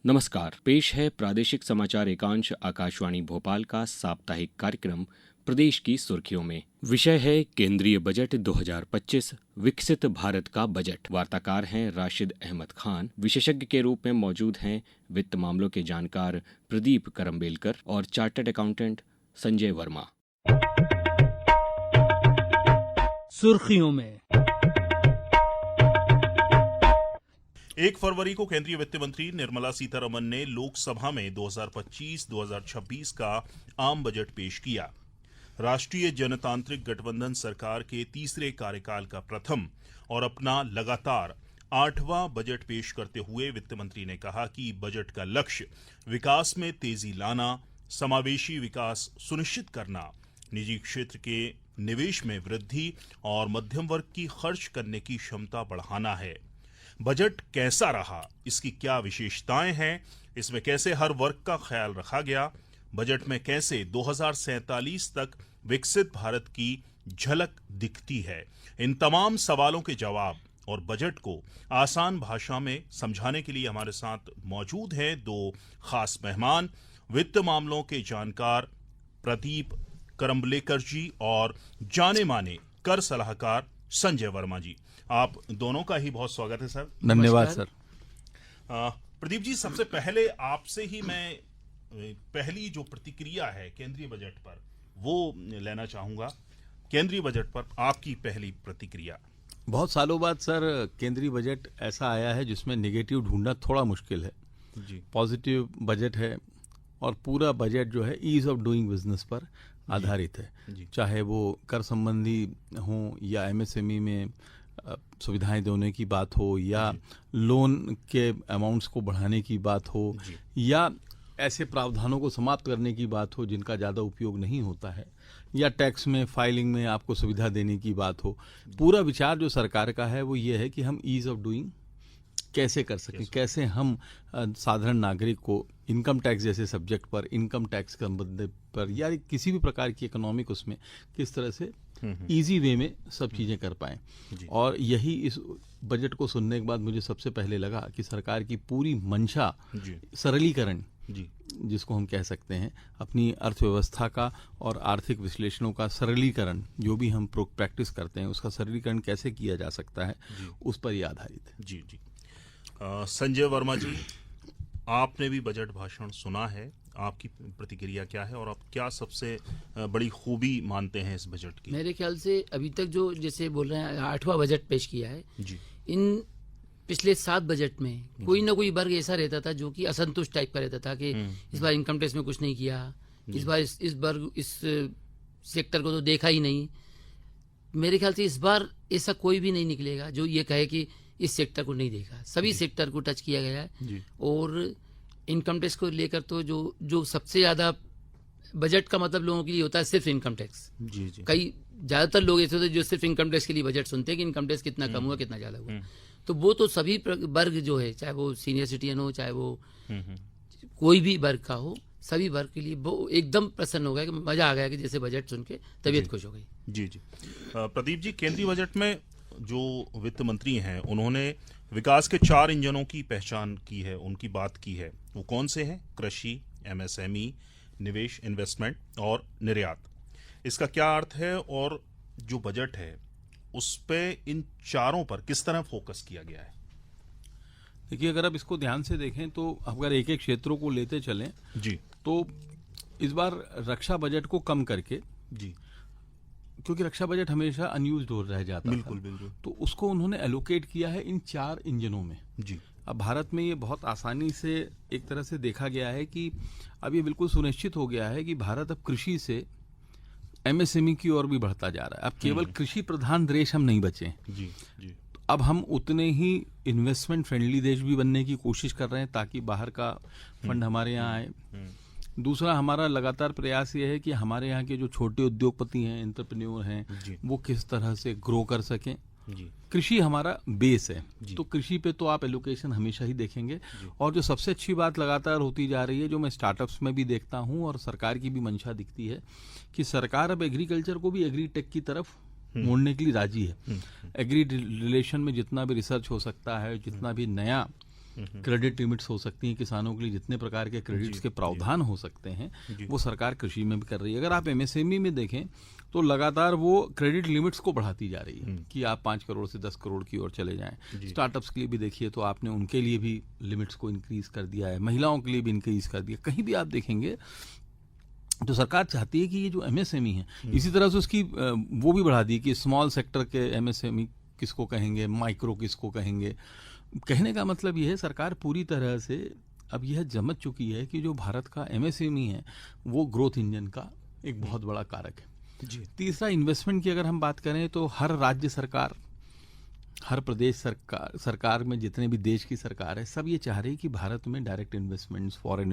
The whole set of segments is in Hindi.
नमस्कार, पेश है प्रादेशिक समाचार एकांश आकाशवाणी भोपाल का साप्ताहिक कार्यक्रम प्रदेश की सुर्खियों में। विषय है केंद्रीय बजट 2025, विकसित भारत का बजट। वार्ताकार हैं राशिद अहमद खान। विशेषज्ञ के रूप में मौजूद हैं वित्त मामलों के जानकार प्रदीप करम्बेलकर और चार्टर्ड अकाउंटेंट संजय वर्मा। सुर्खियों में 1 फरवरी को केंद्रीय वित्त मंत्री निर्मला सीतारमण ने लोकसभा में 2025-2026 का आम बजट पेश किया। राष्ट्रीय जनतांत्रिक गठबंधन सरकार के तीसरे कार्यकाल का प्रथम और अपना लगातार 8वां बजट पेश करते हुए वित्त मंत्री ने कहा कि बजट का लक्ष्य विकास में तेजी लाना, समावेशी विकास सुनिश्चित करना, निजी क्षेत्र के निवेश में वृद्धि और मध्यम वर्ग की खर्च करने की क्षमता बढ़ाना है। बजट कैसा रहा, इसकी क्या विशेषताएं हैं, इसमें कैसे हर वर्ग का ख्याल रखा गया, बजट में कैसे 2047 तक विकसित भारत की झलक दिखती है, इन तमाम सवालों के जवाब और बजट को आसान भाषा में समझाने के लिए हमारे साथ मौजूद हैं 2 खास मेहमान, वित्त मामलों के जानकार प्रदीप करम्बेलकर जी और जाने माने कर सलाहकार संजय वर्मा जी। आप दोनों का ही बहुत स्वागत है सर। धन्यवाद सर। प्रदीप जी, सबसे पहले आपसे ही मैं पहली जो प्रतिक्रिया है केंद्रीय बजट पर वो लेना चाहूंगा। केंद्रीय बजट पर आपकी पहली प्रतिक्रिया। बहुत सालों बाद सर केंद्रीय बजट ऐसा आया है जिसमें नेगेटिव ढूंढना थोड़ा मुश्किल है जी। पॉजिटिव बजट है और पूरा बजट जो है ईज ऑफ डूइंग बिजनेस पर आधारित है। चाहे वो कर संबंधी हो या एमएसएमई में सुविधाएं देने की बात हो या लोन के अमाउंट्स को बढ़ाने की बात हो या ऐसे प्रावधानों को समाप्त करने की बात हो जिनका ज़्यादा उपयोग नहीं होता है या टैक्स में फाइलिंग में आपको सुविधा देने की बात हो। पूरा विचार जो सरकार का है वो ये है कि हम ईज ऑफ डूइंग कैसे कर सकें, कैसे हम साधारण नागरिक को इनकम टैक्स जैसे सब्जेक्ट पर, इनकम टैक्स के संबंध पर या किसी भी प्रकार की इकोनॉमिक उसमें किस तरह से इजी वे में सब चीज़ें कर पाएं। और यही इस बजट को सुनने के बाद मुझे सबसे पहले लगा कि सरकार की पूरी मंशा सरलीकरण जिसको हम कह सकते हैं, अपनी अर्थव्यवस्था का और आर्थिक विश्लेषणों का सरलीकरण जो भी हम प्रैक्टिस करते हैं उसका सरलीकरण कैसे किया जा सकता है उस पर ही आधारित है। जी जी। संजय वर्मा जी, आपने भी बजट भाषण सुना है, आपकी प्रतिक्रिया क्या है और आप क्या सबसे बड़ी खूबी मानते हैं इस बजट की? मेरे ख्याल से अभी तक जो जैसे बोल रहे हैं 8वां बजट पेश किया है जी। इन पिछले 7 बजट में कोई ना कोई वर्ग ऐसा रहता था जो कि असंतुष्ट टाइप का रहता था कि इस बार इनकम टैक्स में कुछ नहीं किया, इस बार इस वर्ग इस सेक्टर को तो देखा ही नहीं। मेरे ख्याल से इस बार ऐसा कोई भी नहीं निकलेगा जो ये कहे कि इस सेक्टर को नहीं देखा। सभी सेक्टर को टच किया गया है और इनकम टैक्स को लेकर तो जो सबसे ज़्यादा बजट का मतलब लोगों के लिए होता है सिर्फ इनकम टैक्स। जी। कई ज़्यादातर लोग ऐसे होते हैं जो सिर्फ इनकम टैक्स के लिए बजट सुनते हैं कि इनकम टैक्स कितना कम हुआ, कितना ज़्यादा हुआ। तो वो तो सभी वर्ग जो है, चाहे वो सीनियर सिटीजन हो, चाहे वो कोई भी वर्ग का हो, सभी वर्ग के लिए वो एकदम प्रसन्न हो गया कि मज़ा आ गया कि जैसे बजट सुन के तबीयत खुश हो गई। जी। प्रदीप जी, केंद्रीय बजट में जो वित्त मंत्री हैं उन्होंने विकास के 4 इंजनों की पहचान की है, उनकी बात की है। वो कौन से हैं? कृषि, एमएसएमई, निवेश इन्वेस्टमेंट और निर्यात। इसका क्या अर्थ है और जो बजट है उस पे इन चारों पर किस तरह फोकस किया गया है? देखिए, अगर आप इसको ध्यान से देखें तो अगर एक एक क्षेत्रों को लेते चलें जी तो इस बार रक्षा बजट को कम करके, जी, क्योंकि रक्षा बजट हमेशा अनयूज्ड हो रह जाता बिल्कुल था, बिल्कुल, तो उसको उन्होंने एलोकेट किया है इन 4 इंजनों में। जी। अब भारत में ये बहुत आसानी से एक तरह से देखा गया है कि अब ये बिल्कुल सुनिश्चित हो गया है कि भारत अब कृषि से एमएसएमई की ओर भी बढ़ता जा रहा है। अब केवल कृषि प्रधान देश हम नहीं बचे। जी जी। अब हम उतने ही इन्वेस्टमेंट फ्रेंडली देश भी बनने की कोशिश कर रहे हैं ताकि बाहर का फंड हमारे यहाँ आए। दूसरा, हमारा लगातार प्रयास ये है कि हमारे यहाँ के जो छोटे उद्योगपति हैं, एंटरप्रेन्योर हैं, वो किस तरह से ग्रो कर सकें। कृषि हमारा बेस है, तो कृषि पे तो आप एलोकेशन हमेशा ही देखेंगे। और जो सबसे अच्छी बात लगातार होती जा रही है, जो मैं स्टार्टअप्स में भी देखता हूँ और सरकार की भी मंशा दिखती है, कि सरकार अब एग्रीकल्चर को भी एग्रीटेक की तरफ मोड़ने के लिए राजी है। एग्री रिलेशन में जितना भी रिसर्च हो सकता है, जितना भी नया क्रेडिट लिमिट्स हो सकती हैं किसानों के लिए, जितने प्रकार के क्रेडिट्स के प्रावधान हो सकते हैं वो सरकार कृषि में भी कर रही है। अगर आप एमएसएमई में देखें तो लगातार वो क्रेडिट लिमिट्स को बढ़ाती जा रही है कि आप 5 करोड़ से 10 करोड़ की ओर चले जाएं। स्टार्टअप्स के लिए भी देखिए तो आपने उनके लिए भी लिमिट्स को इंक्रीज कर दिया है, महिलाओं के लिए भी इंक्रीज कर दिया। कहीं भी आप देखेंगे तो सरकार चाहती है कि ये जो एमएसएमई है इसी तरह से उसकी वो भी बढ़ा दी कि स्मॉल सेक्टर के एमएसएमई किसको कहेंगे, माइक्रो किसको कहेंगे। कहने का मतलब ये है सरकार पूरी तरह से अब यह समझ चुकी है कि जो भारत का एमएसएमई है वो ग्रोथ इंजन का एक बहुत बड़ा कारक है। तीसरा, इन्वेस्टमेंट की अगर हम बात करें तो हर राज्य सरकार, हर प्रदेश सरकार में जितने भी देश की सरकार है सब ये चाह रही है कि भारत में डायरेक्ट इन्वेस्टमेंट्स, फॉरेन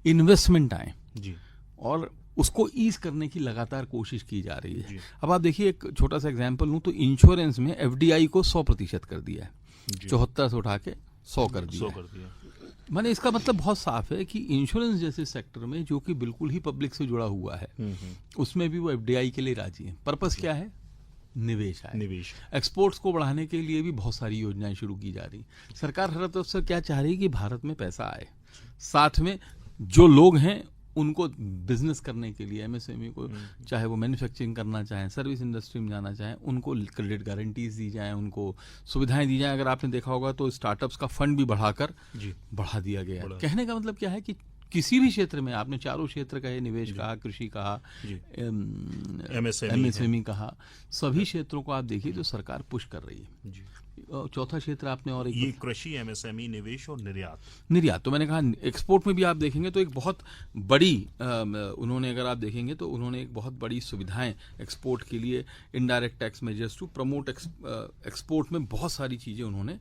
इन्वेस्टमेंट आए जी, और उसको ईज करने की लगातार कोशिश की जा रही है। अब आप देखिए, एक छोटा सा एग्जांपल लूं तो इंश्योरेंस में एफडीआई को 100% कर दिया है, 74 से उठा के 100 कर दिया। माने इसका मतलब बहुत साफ है कि इंश्योरेंस जैसे सेक्टर में जो कि बिल्कुल ही पब्लिक से जुड़ा हुआ है उसमें भी वो एफडीआई के लिए राजी है। पर्पस क्या है? निवेश है। निवेश। एक्सपोर्ट्स को बढ़ाने के लिए भी बहुत सारी योजनाएं शुरू की जा रही। सरकार हर तरफ से क्या चाह रही है कि भारत में पैसा आए, साथ में जो लोग हैं उनको बिजनेस करने के लिए, एमएसएमई को चाहे वो मैन्युफैक्चरिंग करना चाहें, सर्विस इंडस्ट्री में जाना चाहें, उनको क्रेडिट गारंटीज दी जाएं, उनको सुविधाएं दी जाएं। अगर आपने देखा होगा तो स्टार्टअप्स का फंड भी बढ़ाकर बढ़ा दिया गया है। कहने का मतलब क्या है कि किसी भी क्षेत्र में, आपने चारों क्षेत्र कहे, निवेश कहा, कृषि कहा, एमएसएमई कहा, सभी क्षेत्रों को आप देखिए तो सरकार पुश कर रही है। चौथा क्षेत्र आपने और ये कृषि, एमएसएमई, निवेश और निर्यात तो मैंने कहा। एक्सपोर्ट में भी आप देखेंगे तो एक बहुत बड़ी उन्होंने, अगर आप देखेंगे तो उन्होंने एक बहुत बड़ी सुविधाएं एक्सपोर्ट के लिए, indirect tax measures to promote export में बहुत सारी चीजें उन्होंने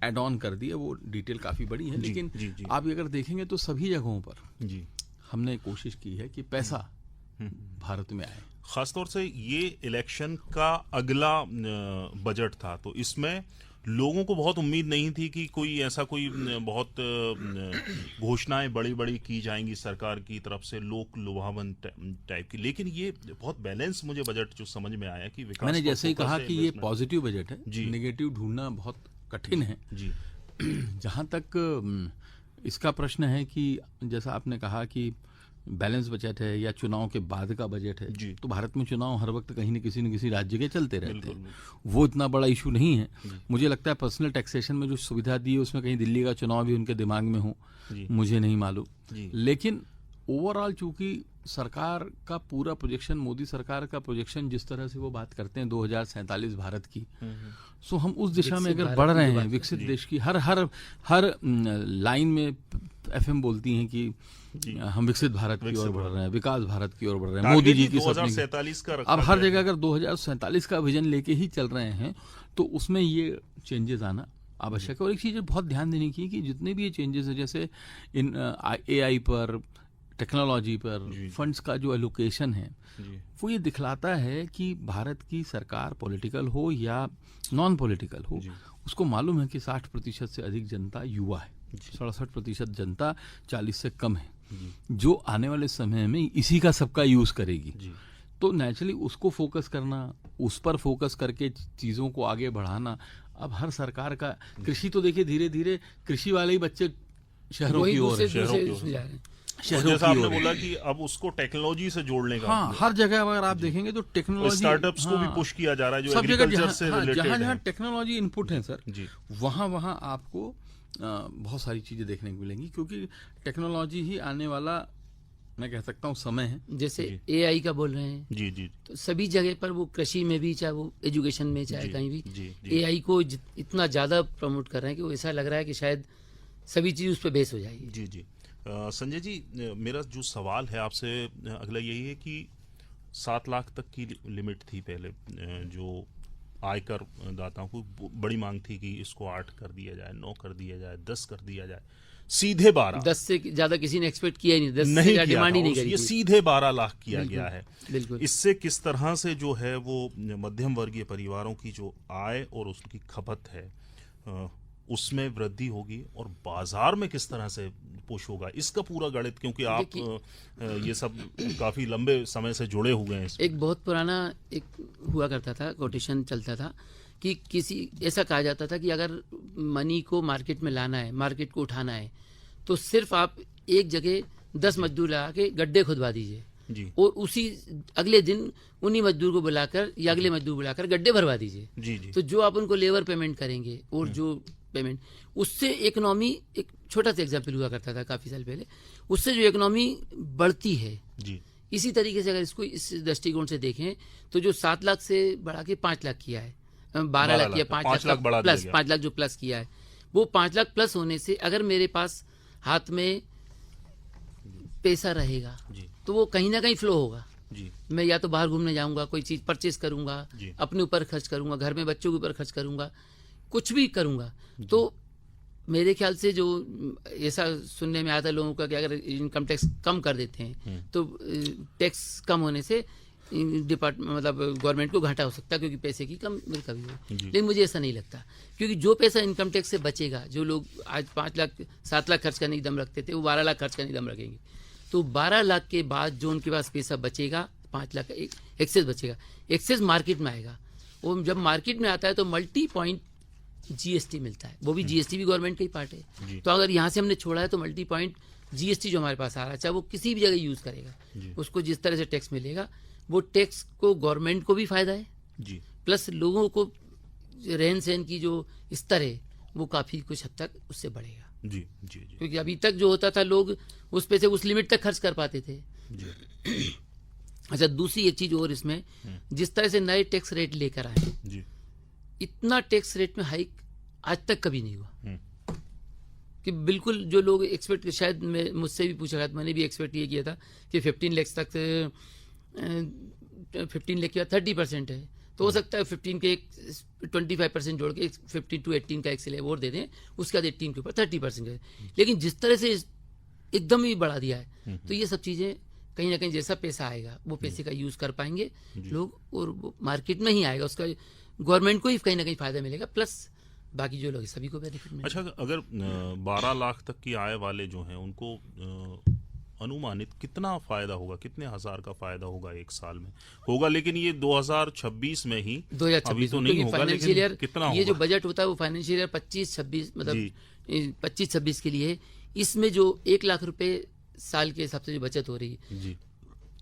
एड ऑन कर दी है। वो डिटेल काफी बड़ी है, लेकिन आप अगर देखेंगे तो सभी जगहों पर हमने कोशिश की है कि पैसा भारत में आए। खासतौर से ये इलेक्शन का अगला बजट था तो इसमें लोगों को बहुत उम्मीद नहीं थी कि कोई ऐसा कोई बहुत घोषणाएं बड़ी बड़ी की जाएंगी सरकार की तरफ से, लोक लुभावन टाइप की। लेकिन ये बहुत बैलेंस मुझे बजट जो समझ में आया कि विकास, मैंने जैसे ही कहा कि ये पॉजिटिव बजट है, नेगेटिव ढूंढना बहुत कठिन है जी। जहां तक इसका प्रश्न है कि जैसा आपने कहा कि बैलेंस बजट है या चुनाव के बाद का बजट है, तो भारत में चुनाव हर वक्त कहीं न किसी राज्य के चलते रहते हैं, वो इतना बड़ा इशू नहीं है। मुझे लगता है पर्सनल टैक्सेशन में जो सुविधा दी है उसमें कहीं दिल्ली का चुनाव भी उनके दिमाग में हो, मुझे नहीं मालूम। लेकिन ओवरऑल चूंकि सरकार का पूरा प्रोजेक्शन, मोदी सरकार का प्रोजेक्शन जिस तरह से वो बात करते हैं 2047 भारत की, सो हम उस दिशा में अगर बढ़ रहे हैं, विकसित देश की हर लाइन में एफएम बोलती हैं कि हम विकसित भारत की ओर बढ़ रहे हैं, विकास भारत की ओर बढ़ रहे हैं, मोदी जी की 2047 का। अब हर जगह अगर 2047 का विजन लेके ही चल रहे हैं तो उसमें ये चेंजेस आना आवश्यक है। और एक चीज बहुत ध्यान देने की कि जितने भी ये चेंजेस है, जैसे इन एआई पर, टेक्नोलॉजी पर फंड्स का जो एलोकेशन है, वो ये दिखलाता है कि भारत की सरकार पॉलिटिकल हो या नॉन पॉलिटिकल हो, उसको मालूम है कि 60% से अधिक जनता युवा है, 67% जनता 40 से कम है, जो आने वाले समय में इसी का सबका यूज करेगी। तो नेचुरली उसको फोकस करना, उस पर फोकस करके चीज़ों को आगे बढ़ाना। अब हर सरकार का, कृषि तो देखिए धीरे धीरे कृषि वाले ही बच्चे शहरों की ओर, जैसा आपने बोला कि अब उसको टेक्नोलॉजी से जोड़ने का, हाँ, हर जगह अगर आप देखेंगे तो टेक्नोलॉजी, स्टार्टअप्स को भी पुश किया जा रहा है, जो एग्रीकल्चर से रिलेटेड है। जहाँ टेक्नोलॉजी इनपुट है सर, वहाँ आपको बहुत सारी चीजें देखने को मिलेंगी, क्योंकि टेक्नोलॉजी ही आने वाला, मैं कह सकता हूँ, समय है। जैसे एआई का बोल रहे हैं तो सभी जगह पर, वो कृषि में भी, चाहे वो एजुकेशन में, चाहे कहीं भी एआई को इतना ज्यादा प्रमोट कर रहे हैं कि वो ऐसा लग रहा है कि शायद सभी चीज उस पर बेस हो जाएगी। जी। संजय जी, मेरा जो सवाल है आपसे अगला यही है कि 7 लाख तक की लिमिट थी पहले, जो आयकर दाताओं को बड़ी मांग थी कि इसको 8 कर दिया जाए, 9 कर दिया जाए, 10 कर दिया जाए, सीधे 12। 10 से ज्यादा किसी ने एक्सपेक्ट किया ही नहीं, 10 से डिमांड ही नहीं करी, ये सीधे 12 लाख किया गया है। बिल्कुल। इससे किस तरह से जो है वो मध्यम वर्गीय परिवारों की जो आय और उसकी खपत है उसमें वृद्धि होगी, और बाजार में किस तरह से पुश होगा, इसका पूरा गणित, क्योंकि आप ये सब काफी लंबे समय से जुड़े हुए हैं। एक बहुत पुराना एक हुआ करता था, कोटेशन चलता था कि किसी ऐसा कहा जाता था कि अगर मनी को मार्केट में लाना है, मार्केट को उठाना है, तो सिर्फ आप एक जगह 10 मजदूर लगा के गड्ढे खुदवा दीजिए जी और उसी अगले दिन उन्हीं मजदूर को बुलाकर या अगले मजदूर बुलाकर गड्ढे भरवा दीजिए। जी जी तो जो आप उनको लेबर पेमेंट करेंगे और जो पेमेंट, उससे इकोनॉमी, एक छोटा सा एग्जाम्पल हुआ करता था काफ़ी साल पहले, उससे जो इकोनॉमी बढ़ती है। जी इसी तरीके से अगर इसको इस दृष्टिकोण से देखें तो जो 7 लाख से बढ़ा के 5 लाख किया है, 12 लाख किया, 5 लाख बढ़ा दिया प्लस, गया। 5 लाख जो प्लस किया है, वो 5 लाख प्लस होने से अगर मेरे पास हाथ में पैसा रहेगा जी तो वो कहीं ना कहीं फ्लो होगा। जी मैं या तो बाहर घूमने जाऊंगा, कोई चीज़ परचेस करूंगा, जी। अपने ऊपर खर्च करूंगा, घर में बच्चों के ऊपर खर्च करूंगा, कुछ भी करूंगा। तो मेरे ख्याल से जो ऐसा सुनने में आता है लोगों का कि अगर इनकम टैक्स कम कर देते हैं तो टैक्स कम होने से डिपार्टमेंट मतलब गवर्नमेंट को घाटा हो सकता है, क्योंकि पैसे की कम कमी हो। लेकिन मुझे ऐसा नहीं लगता, क्योंकि जो पैसा इनकम टैक्स से बचेगा, जो लोग आज 5 लाख 7 लाख खर्च करने की दम रखते थे, वो 12 लाख खर्च करने की दम रखेंगे। तो 12 लाख के बाद जो उनके पास पैसा बचेगा, 5 लाख का एक्सेस बचेगा, एक्सेस मार्केट में आएगा। वो जब मार्केट में आता है तो मल्टी पॉइंट जीएसटी मिलता है, वो भी जीएसटी भी गवर्नमेंट का ही पार्ट है। तो अगर यहाँ से हमने छोड़ा है तो मल्टी पॉइंट जीएसटी जो हमारे पास आ रहा है, चाहे वो किसी भी जगह यूज़ करेगा, उसको जिस तरह से टैक्स मिलेगा, वो टैक्स को गवर्नमेंट को भी फायदा है, जी प्लस लोगों को रहन सहन की जो स्तर है वो काफ़ी कुछ हद तक उससे बढ़ेगा। जी जी जी क्योंकि अभी तक जो होता था, लोग उस पैसे उस लिमिट तक खर्च कर पाते थे। जी अच्छा, दूसरी एक चीज़ और इसमें, जिस तरह से नए टैक्स रेट लेकर आए, जी इतना टैक्स रेट में हाइक आज तक कभी नहीं हुआ। कि बिल्कुल जो लोग एक्सपेक्ट, शायद मैं मुझसे भी पूछा गया, मैंने भी एक्सपेक्ट ये किया था कि 15 लाख तक 15 लाख के बाद 30% है, तो हो सकता है 15 के 25% जोड़ के 15 to 18 का एक स्लैब और दे दें, उसके बाद 18 के ऊपर 30% है। लेकिन जिस तरह से एकदम ही बढ़ा दिया है, तो ये सब चीज़ें कहीं ना कहीं जैसा पैसा आएगा वो पैसे का यूज़ कर पाएंगे लोग, और वो मार्केट में ही आएगा, उसका गवर्नमेंट को ही कहीं ना कहीं फायदा मिलेगा, प्लस बाकी जो लोग सभी को बेनिफिट मिलेगा। अच्छा, अगर 12 लाख तक की आय वाले जो हैं उनको अनुमानित कितना फायदा होगा, कितने हजार का फायदा होगा एक साल में होगा? लेकिन ये 2026 में ही, 2026 अभी तो नहीं होगा, फाइनेंशियल लेकिन ईयर, कितना ये जो होगा? बजट होता है वो फाइनेंशियल ईयर 25-26 जी। मतलब 25-26 के लिए, इसमें जो 1 लाख रुपए साल के हिसाब से जो बचत हो रही है, जी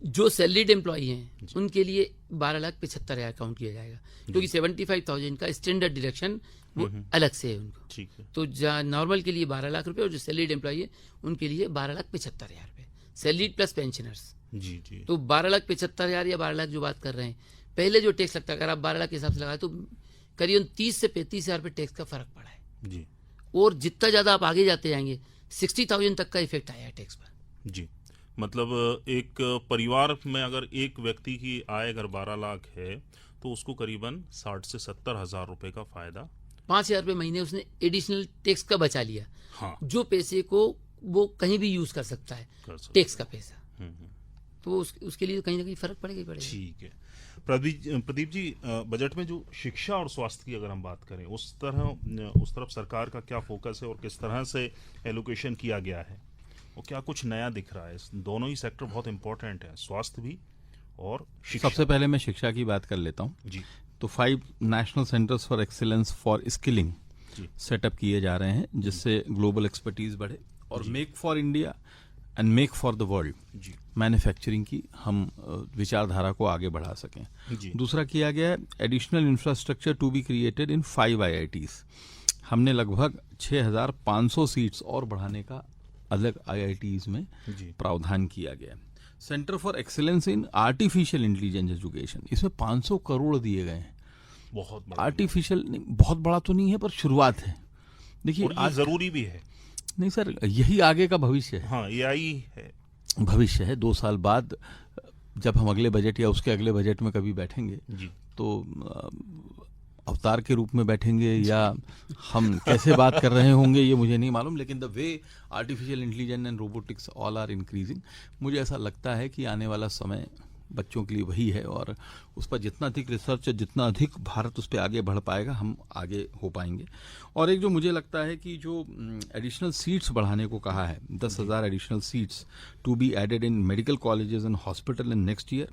जो सैलरीड एम्प्लॉई हैं उनके लिए 12,75,000 काउंट किया जाएगा, क्योंकि 75,000 का स्टैंडर्ड डिडक्शन वो अलग से है उनको। ठीक है। तो नॉर्मल के लिए 12 लाख रुपए, और जो सैलरीड एम्प्लॉई है उनके लिए 12,75,000 रुपए, सैलरीड प्लस पेंशनर्स। जी जी तो 12,75,000 या 12 लाख जो बात कर रहे हैं, पहले जो टैक्स लगता है, अगर आप 12 लाख के हिसाब से लगाए तो करीबन 30 से 35,000 रुपये टैक्स का फर्क पड़ा है। जी और जितना ज़्यादा आप आगे जाते जाएंगे, 60,000 तक का इफेक्ट आया है टैक्स पर। जी मतलब एक परिवार में अगर एक व्यक्ति की आय अगर 12 लाख है तो उसको करीबन 60 से 70 हजार रुपए का फायदा 5,000 रुपये महीने उसने एडिशनल टैक्स का बचा लिया, हाँ जो पैसे को वो कहीं भी यूज कर सकता है, कर सकते। टैक्स का पैसा। तो उसके लिए कहीं ना कहीं फर्क पड़ेगा ही पड़ेगा। ठीक है। प्रदीप जी, बजट में जो शिक्षा और स्वास्थ्य की अगर हम बात करें, उस तरफ सरकार का क्या फोकस है और किस तरह से एलोकेशन किया गया है, और क्या कुछ नया दिख रहा है? दोनों ही सेक्टर बहुत इंपॉर्टेंट है, स्वास्थ्य भी और शिक्षा। सबसे पहले मैं शिक्षा की बात कर लेता हूँ। जी तो 5 national centres for excellence for skilling जी सेटअप किए जा रहे हैं, जिससे ग्लोबल एक्सपर्टीज बढ़े और make for India and make for the world जी मैन्युफैक्चरिंग की हम विचारधारा को आगे बढ़ा सकें। जी दूसरा किया गया है additional infrastructure to be created in 5 IITs। हमने लगभग 6,500 सीट्स और बढ़ाने का अलग IITs में जी प्रावधान किया गया है। Centre for excellence in artificial intelligence education, इसमें 500 करोड़ दिए गए हैं। बहुत बड़ा आर्टिफिशियल बहुत बड़ा तो नहीं है, पर शुरुआत है। देखिए और ये जरूरी भी है। नहीं सर, यही आगे का भविष्य है। हाँ, AI है भविष्य है। 2 साल बाद जब हम अगले बजट या उसके अगले बजट में कभी बैठेंगे, जी तो अवतार के रूप में बैठेंगे या हम कैसे बात कर रहे होंगे ये मुझे नहीं मालूम, लेकिन the way artificial intelligence and robotics all are increasing, मुझे ऐसा लगता है कि आने वाला समय बच्चों के लिए वही है, और उस पर जितना अधिक रिसर्च, जितना अधिक भारत उस पर आगे बढ़ पाएगा, हम आगे हो पाएंगे। और एक जो मुझे लगता है कि जो एडिशनल सीट्स बढ़ाने को कहा है, 10,000 additional seats to be added in medical colleges and hospital in next year,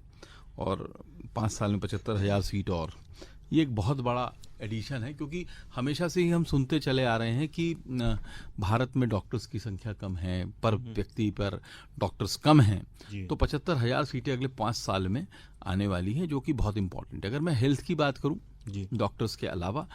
और 5 साल में 75,000 सीट, और ये एक बहुत बड़ा एडिशन है, क्योंकि हमेशा से ही हम सुनते चले आ रहे हैं कि भारत में डॉक्टर्स की संख्या कम है, पर व्यक्ति पर डॉक्टर्स कम हैं। जी। तो 75,000 सीटें अगले 5 साल में आने वाली हैं, जो कि बहुत इंपॉर्टेंट है। अगर मैं हेल्थ की बात करूं जी। डॉक्टर्स के अलावा,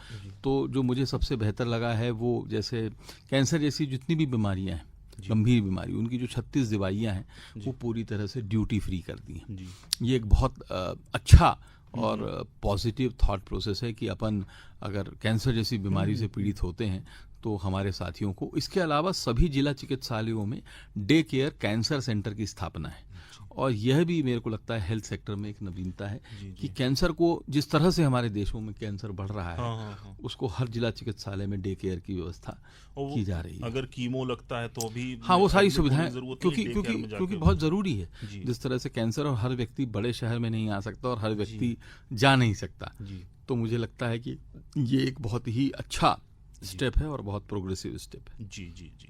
तो जो मुझे सबसे बेहतर लगा है वो जैसे कैंसर जैसी जितनी भी बीमारियां हैं, गंभीर बीमारी, उनकी जो 36 दवाइयां हैं वो पूरी तरह से ड्यूटी फ्री कर दी हैं। जी। ये एक बहुत अच्छा और पॉजिटिव थॉट प्रोसेस है कि अपन अगर कैंसर जैसी बीमारी से पीड़ित होते हैं तो हमारे साथियों को, इसके अलावा सभी जिला चिकित्सालयों में डे केयर कैंसर सेंटर की स्थापना है। और यह भी मेरे को लगता है हेल्थ सेक्टर में एक नवीनता है कि कैंसर को जिस तरह से हमारे देशों में कैंसर बढ़ रहा है, उसको हर जिला चिकित्सालय में डे केयर की व्यवस्था की जा रही है। अगर कीमो लगता है तो भी हाँ, वो सारी सुविधाएं, जरूरत क्योंकि नहीं, daycare में जाके क्योंकि बहुत जरूरी है। जी। जिस तरह से कैंसर, और हर व्यक्ति बड़े शहर में नहीं आ सकता और हर व्यक्ति जा नहीं सकता, जी। तो मुझे लगता है कि ये एक बहुत ही अच्छा स्टेप है और बहुत प्रोग्रेसिव स्टेप है। जी जी जी।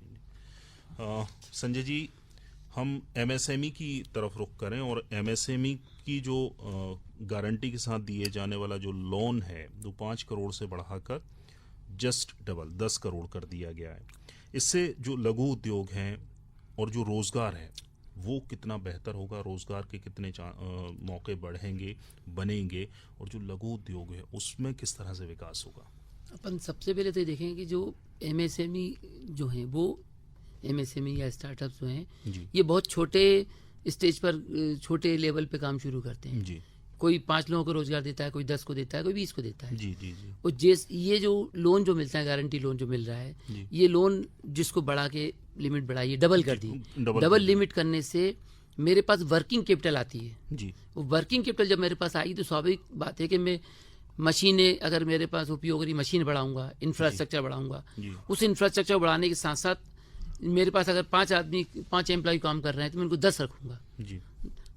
संजय जी, हम एमएसएमई की तरफ रुख करें और एमएसएमई की जो गारंटी के साथ दिए जाने वाला जो लोन है वो 5 करोड़ से बढ़ाकर जस्ट डबल 10 करोड़ कर दिया गया है। इससे जो लघु उद्योग हैं और जो रोजगार है वो कितना बेहतर होगा, रोजगार के कितने मौके बढ़ेंगे, बनेंगे, और जो लघु उद्योग है उसमें किस तरह से विकास होगा? अपन सबसे पहले तो ये देखें कि जो एमएसएमई जो हैं वो एमएसएमई या स्टार्टअप्स जो हैं जी। ये बहुत छोटे स्टेज पर, छोटे लेवल पे काम शुरू करते हैं। जी। कोई 5 लोगों को रोजगार देता है, कोई 10 को देता है, कोई 20 को देता है। जी जी जी। और ये जो लोन जो मिलता है, गारंटी लोन जो मिल रहा है, जी। ये लोन जिसको बढ़ा के लिमिट बढ़ाई है, डबल कर दी। डबल लिमिट करने से मेरे पास वर्किंग कैपिटल आती है। जी। वो वर्किंग कैपिटल जब मेरे पास आई तो स्वाभाविक बात है कि मैं मशीनें, अगर मेरे पास उपयोग करी मशीन बढ़ाऊंगा, इंफ्रास्ट्रक्चर बढ़ाऊंगा। उस इंफ्रास्ट्रक्चर बढ़ाने के साथ साथ मेरे पास अगर 5 एम्प्लॉय काम कर रहे हैं तो मैं उनको 10 रखूंगा। जी।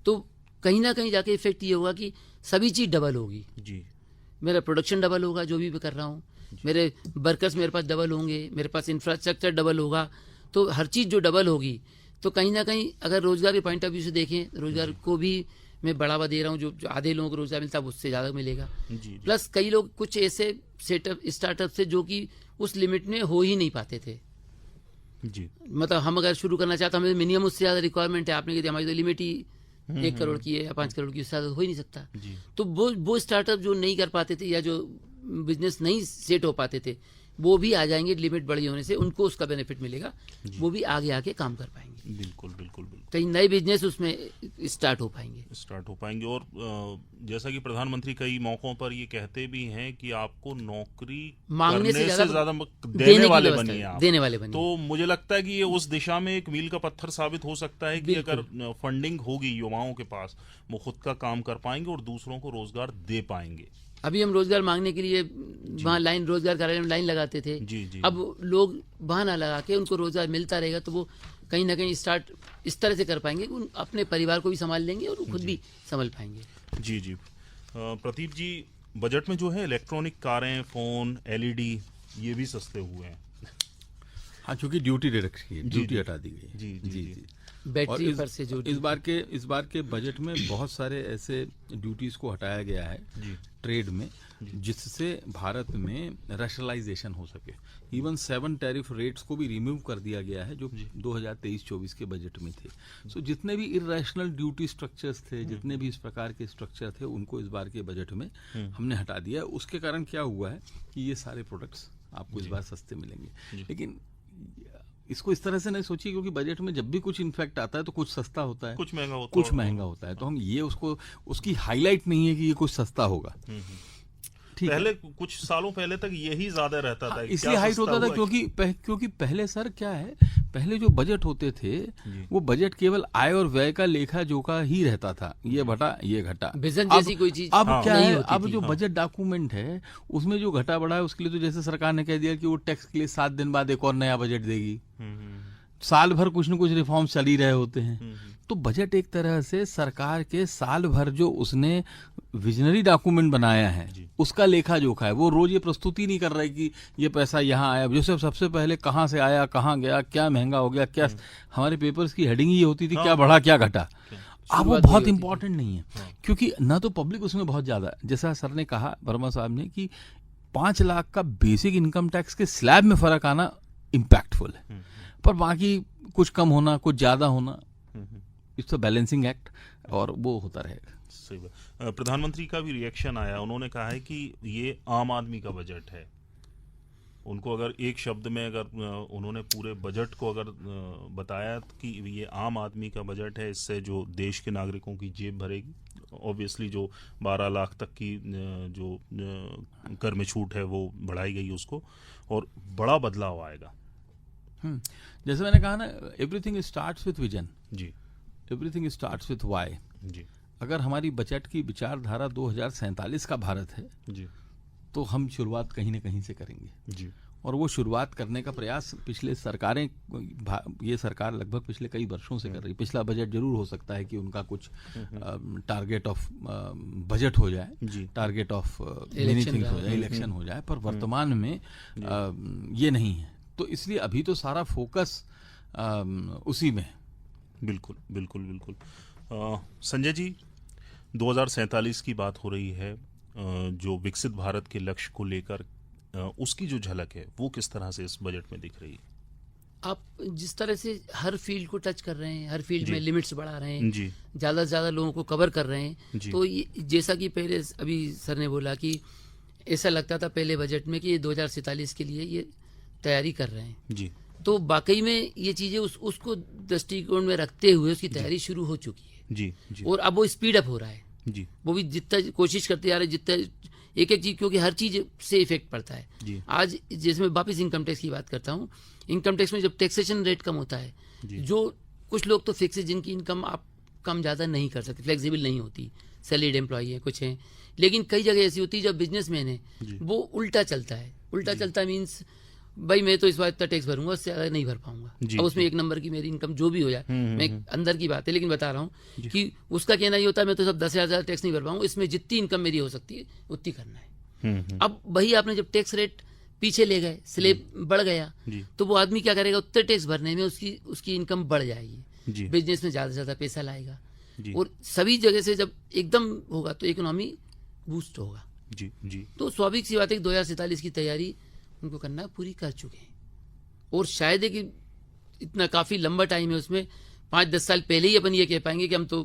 तो कहीं ना कहीं जाके इफेक्ट ये होगा कि सभी चीज़ डबल होगी। जी। मेरा प्रोडक्शन डबल होगा, जो भी मैं कर रहा हूँ, मेरे वर्कर्स मेरे पास डबल होंगे, मेरे पास इंफ्रास्ट्रक्चर डबल होगा। तो हर चीज़ जो डबल होगी, तो कहीं ना कहीं अगर रोजगार के पॉइंट ऑफ व्यू से देखें, रोजगार को भी मैं बढ़ावा दे रहा हूँ। जो आधे लोगों को रोजगार मिलता है उससे ज़्यादा मिलेगा। प्लस कई लोग कुछ ऐसे स्टार्टअप से जो कि उस लिमिट में हो ही नहीं पाते थे। जी। मतलब हम अगर शुरू करना चाहते हैं, हमें मिनिमम उससे ज़्यादा रिक्वायरमेंट है, आपने कहा हमारी तो लिमिट ही 1 करोड़ की है या 5 करोड़ की, उससे ज़्यादा हो ही नहीं सकता। जी। तो वो स्टार्टअप जो नहीं कर पाते थे या जो बिजनेस नहीं सेट हो पाते थे, वो भी आ जाएंगे। लिमिट बड़ी होने से उनको उसका बेनिफिट मिलेगा, वो भी आगे आके काम कर पाएंगे। बिल्कुल बिल्कुल बिल्कुल। कई नए बिजनेस उसमें स्टार्ट हो पाएंगे। और जैसा कि प्रधानमंत्री कई मौकों पर ये कहते भी हैं कि आपको नौकरी मांगने से ज्यादा देने देने वाले की बनिए व्यवस्था, आप। देने वाले बनिए। तो मुझे लगता है कि ये उस दिशा में एक मील का पत्थर साबित हो सकता है कि अगर फंडिंग होगी युवाओं के पास, वो खुद का काम कर पाएंगे और दूसरों को रोजगार दे पाएंगे। अभी हम रोजगार मांगने के लिए वहाँ लाइन, रोजगार कार्यालय में लाइन लगाते थे। जी जी। अब लोग वहाँ ना लगा के उनको रोजगार मिलता रहेगा, तो वो कहीं ना कहीं स्टार्ट इस तरह से कर पाएंगे कि अपने परिवार को भी संभाल लेंगे और खुद भी संभाल पाएंगे। जी जी। प्रदीप जी, बजट में जो है इलेक्ट्रॉनिक कारें, फोन, एलईडी ये भी सस्ते हुए हैं। हाँ, चूंकि ड्यूटी दे रखी है, जी, ड्यूटी जी। हटा दी गई है। जी जी जी। बैटरी पर से जो इस बार के बजट में बहुत सारे ऐसे ड्यूटीज को हटाया गया है जी। ट्रेड में, जिससे भारत में रैशनलाइजेशन हो सके। इवन 7 टैरिफ रेट्स को भी रिमूव कर दिया गया है जो 2023-24 के बजट में थे। सो जितने भी इरेशनल ड्यूटी स्ट्रक्चर्स थे, जितने भी इस प्रकार के स्ट्रक्चर थे, उनको इस बार के बजट में हमने हटा दिया। उसके कारण क्या हुआ है कि ये सारे प्रोडक्ट्स आपको इस बार सस्ते मिलेंगे। लेकिन इसको इस तरह से नहीं सोचिए, क्योंकि बजट में जब भी कुछ इनफैक्ट आता है तो कुछ सस्ता होता है, कुछ महंगा होता है, कुछ महंगा होता है। तो हम ये उसकी हाईलाइट नहीं है कि ये कुछ सस्ता होगा। पहले कुछ सालों पहले तक यही ज्यादा रहता था। इसलिए हाइट होता था क्योंकि पहले सर क्या है, पहले जो बजट होते थे वो बजट केवल आय और व्यय का लेखा जोखा ही रहता था, ये बढ़ा ये घटा। विजन जैसी कोई चीज अब क्या नहीं है, होती अब थी। जो बजट डॉक्यूमेंट है उसमें जो घटा बढ़ा है उसके लिए तो जैसे सरकार ने कह दिया कि वो टैक्स के लिए 7 दिन बाद एक और नया बजट देगी। साल भर कुछ न कुछ रिफॉर्म चल ही रहे होते हैं। तो बजट एक तरह से सरकार के साल भर जो उसने विजनरी डॉक्यूमेंट बनाया है उसका लेखा जोखा है। वो रोज ये प्रस्तुति नहीं कर रहा है कि ये पैसा यहाँ आया, जो सबसे पहले कहाँ से आया, कहाँ गया, क्या महंगा हो गया, क्या हमारे पेपर्स की हेडिंग ये होती थी, क्या बढ़ा क्या घटा। अब वो बहुत इंपॉर्टेंट नहीं है, क्योंकि ना तो पब्लिक उसमें बहुत ज्यादा, जैसा सर ने कहा, वर्मा साहब ने, कि 5 लाख का बेसिक इनकम टैक्स के स्लैब में फर्क आना इम्पैक्टफुल है, पर बाकी कुछ कम होना, कुछ ज्यादा होना, इट्स अ बैलेंसिंग एक्ट, और वो होता रहेगा। सही बात। प्रधानमंत्री का भी रिएक्शन आया, उन्होंने कहा है कि ये आम आदमी का बजट है। उनको अगर एक शब्द में अगर उन्होंने पूरे बजट को अगर बताया कि ये आम आदमी का बजट है, इससे जो देश के नागरिकों की जेब भरेगी, ऑब्वियसली जो 12 लाख तक की जो कर में छूट है वो बढ़ाई गई उसको, और बड़ा बदलाव आएगा। जैसे मैंने कहा ना, एवरीथिंग स्टार्ट्स विथ विजन, जी एवरीथिंग स्टार्ट्स विथ व्हाई। जी अगर हमारी बजट की विचारधारा 2047 का भारत है, जी तो हम शुरुआत कहीं ना कहीं से करेंगे, जी और वो शुरुआत करने का प्रयास पिछले सरकारें, ये सरकार लगभग पिछले कई वर्षों से कर रही है। पिछला बजट जरूर हो सकता है कि उनका कुछ टारगेट ऑफ बजट हो जाए, जी। टारगेट ऑफ मेनी थिंग्स हो जाए, इलेक्शन हो जाए, पर वर्तमान में ये नहीं है। तो इसलिए अभी तो सारा फोकस उसी में है। बिल्कुल बिल्कुल बिल्कुल। संजय जी, 2047 की बात हो रही है, जो विकसित भारत के लक्ष्य को लेकर उसकी जो झलक है वो किस तरह से इस बजट में दिख रही है? आप जिस तरह से हर फील्ड को टच कर रहे हैं, हर फील्ड जी। में लिमिट्स बढ़ा रहे हैं, जी ज़्यादा से ज़्यादा लोगों को कवर कर रहे हैं, जी। तो ये जैसा कि पहले अभी सर ने बोला कि ऐसा लगता था पहले बजट में कि ये 2047 के लिए ये तैयारी कर रहे हैं, जी तो वाकई में ये चीज़ें उसको दृष्टिकोण में रखते हुए उसकी तैयारी शुरू हो चुकी है, जी जी और अब वो स्पीड अप हो रहा है। जी वो भी जितना कोशिश करते जा रहे हैं, जितना एक एक चीज, क्योंकि हर चीज से इफेक्ट पड़ता है। जी। आज जैसे मैं वापस इनकम टैक्स की बात करता हूँ, इनकम टैक्स में जब टैक्सेशन रेट कम होता है, जी। जो कुछ लोग तो फिक्स है जिनकी इनकम आप कम ज़्यादा नहीं कर सकते, फ्लेक्सिबल नहीं होती, सैलरीड एम्प्लॉई है, कुछ हैं, लेकिन कई जगह ऐसी होती है जब बिजनेसमैन है जी। वो उल्टा चलता है। उल्टा चलता मीन्स भाई मैं तो इस बार इतना टैक्स भरूंगा, उससे ज़्यादा नहीं भर पाऊंगा। जी, अब उसमें एक नंबर की मेरी इनकम जो भी हो जाए, मैं अंदर की बात है लेकिन बता रहा हूँ कि उसका कहना ये होता है मैं तो सब 10,000 टैक्स नहीं भर पाऊंगा, इसमें जितनी इनकम मेरी हो सकती है उतनी करना है। अब वही आपने जब टैक्स रेट पीछे ले गए, स्लेब बढ़ गया, जी। तो वो आदमी क्या करेगा, उतने टैक्स भरने में उसकी इनकम बढ़ जाएगी, जी बिजनेस में ज़्यादा से ज़्यादा पैसा लाएगा, जी और सभी जगह से जब एकदम होगा तो इकोनॉमी बूस्ट होगा। जी जी तो स्वाभाविक सी बात है कि 2047 की तैयारी उनको करना पूरी कर चुके हैं, और शायद है कि इतना काफ़ी लंबा टाइम है उसमें, 5-10 साल पहले ही अपन ये कह पाएंगे कि हम तो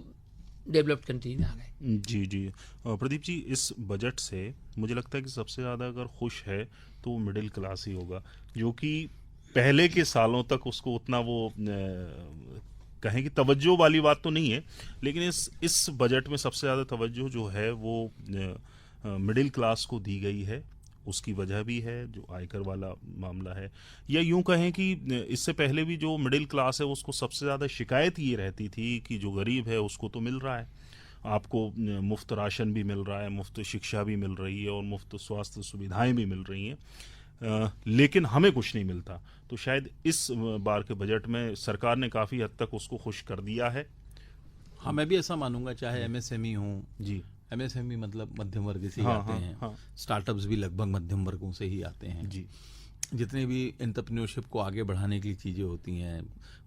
डेवलप्ड कंट्री में आ गए। जी जी। प्रदीप जी, इस बजट से मुझे लगता है कि सबसे ज़्यादा अगर खुश है तो वो मिडिल क्लास ही होगा, जो कि पहले के सालों तक उसको उतना वो कहें कि तवज्जो वाली बात तो नहीं है, लेकिन इस बजट में सबसे ज़्यादा तवज्जो जो है वो मिडिल क्लास को दी गई है। उसकी वजह भी है जो आयकर वाला मामला है, या यूं कहें कि इससे पहले भी जो मिडिल क्लास है उसको सबसे ज़्यादा शिकायत ये रहती थी कि जो गरीब है उसको तो मिल रहा है, आपको मुफ्त राशन भी मिल रहा है, मुफ्त शिक्षा भी मिल रही है और मुफ्त स्वास्थ्य सुविधाएं भी मिल रही हैं, लेकिन हमें कुछ नहीं मिलता। तो शायद इस बार के बजट में सरकार ने काफ़ी हद तक उसको खुश कर दिया है। हाँ, मैं भी ऐसा मानूंगा, चाहे एमएसएमई हो, जी, एमएसएमई मतलब मध्यम वर्ग से ही हाँ, आते हाँ, हैं, हाँ। स्टार्टअप्स भी लगभग मध्यम वर्गों से ही आते हैं, जी जितने भी एंटरप्रेन्योरशिप को आगे बढ़ाने के लिए चीज़ें होती हैं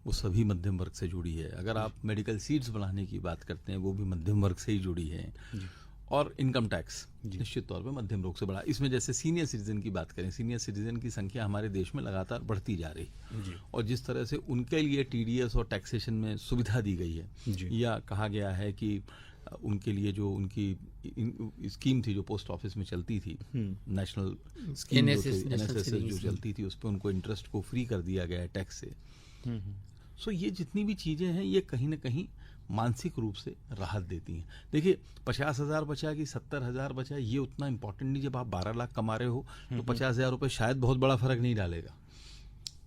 वो सभी मध्यम वर्ग से जुड़ी है। अगर आप मेडिकल सीट्स बनाने की बात करते हैं वो भी मध्यम वर्ग से ही जुड़ी है, जी और इनकम टैक्स निश्चित तौर पे मध्यम वर्ग से बढ़ा। इसमें जैसे सीनियर सिटीजन की बात करें, सीनियर सिटीजन की संख्या हमारे देश में लगातार बढ़ती जा रही है, जी और जिस तरह से उनके लिए टीडीएस और टैक्सेशन में सुविधा दी गई है, जी। या कहा गया है कि उनके लिए जो उनकी स्कीम थी जो पोस्ट ऑफिस में चलती थी, नेशनल स्कीम जो NSS, थी, नेशनल NSS सेविंग जो स्कीम। चलती थी, उस पर उनको इंटरेस्ट को फ्री कर दिया गया है टैक्स से। सो ये जितनी भी चीज़ें हैं ये कहीं ना कहीं मानसिक रूप से राहत देती हैं। देखिए, 50,000 बचा कि 70,000 बचा, ये उतना इम्पोर्टेंट नहीं। जब आप 12 लाख कमा रहे हो तो 50,000 रुपये शायद बहुत बड़ा फर्क नहीं डालेगा,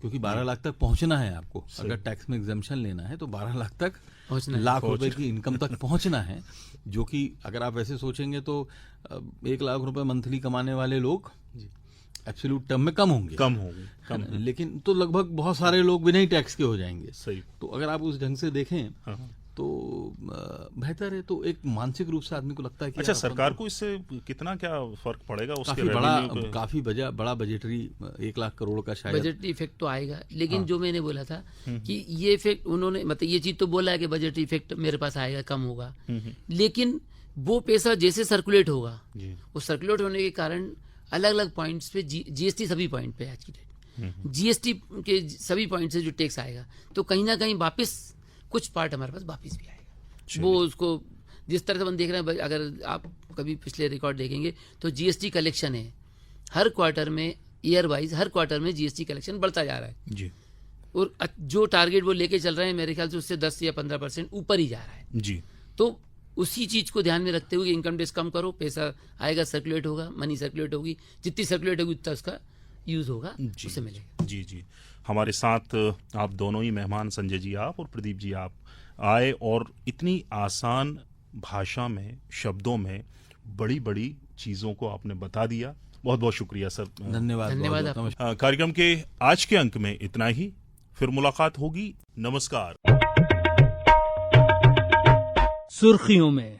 क्योंकि 12 लाख तक पहुंचना है आपको। अगर टैक्स में एग्जम्पशन लेना है तो 12 लाख तक पहुंचना है। लाख रुपए की इनकम तक पहुंचना है, जो कि अगर आप ऐसे सोचेंगे तो 1 लाख रुपए मंथली कमाने वाले लोग एब्सोल्यूट टर्म में कम होंगे, कम होंगे, है ना? लेकिन तो लगभग बहुत सारे लोग बिना ही टैक्स के हो जाएंगे। सही। तो अगर आप उस ढंग से देखें हाँ। तो बेहतर है। तो एक मानसिक रूप से आदमी को लगता है कि अच्छा, यार अपन सरकार तो को इससे कितना क्या फर्क पड़ेगा उसके काफी रेवेन्यू पे? काफी बड़ा बजटरी 1 लाख करोड़ का शायद बजट इफेक्ट तो आएगा, लेकिन जो मैंने बोला था कि ये इफेक्ट उन्होंने मतलब ये चीज तो बोला है कि बजट इफेक्ट मेरे पास आएगा, कम होगा, लेकिन वो पैसा जैसे सर्कुलेट होगा, जी वो सर्कुलेट होने के कारण अलग अलग पॉइंट्स पे जीएसटी सभी पॉइंट पे आज की डेट में जीएसटी के सभी पॉइंट से जो टैक्स आएगा तो कहीं ना कहीं वापस कुछ पार्ट हमारे पास वापस भी आएगा। वो उसको जिस तरह से हम देख रहे हैं, अगर आप कभी पिछले रिकॉर्ड देखेंगे तो जीएसटी कलेक्शन है हर क्वार्टर में, ईयर वाइज हर क्वार्टर में जीएसटी कलेक्शन बढ़ता जा रहा है जी और जो टारगेट वो लेके चल रहे हैं मेरे ख्याल से उससे 10 या 15% ऊपर ही जा रहा है। जी तो उसी चीज को ध्यान में रखते हुए इनकम टैक्स कम करो, पैसा आएगा, सर्कुलेट होगा, मनी सर्कुलेट होगी, जितनी सर्कुलेट होगी उतना उसका यूज होगा, उससे मिलेगा। जी जी हमारे साथ आप दोनों ही मेहमान, संजय जी आप और प्रदीप जी आप आए और इतनी आसान भाषा में, शब्दों में बड़ी बड़ी चीज़ों को आपने बता दिया। बहुत बहुत शुक्रिया सर। धन्यवाद धन्यवाद बहुत-बहुत आपको। नमस्कार। कार्यक्रम के आज के अंक में इतना ही, फिर मुलाकात होगी। नमस्कार। सुर्खियों में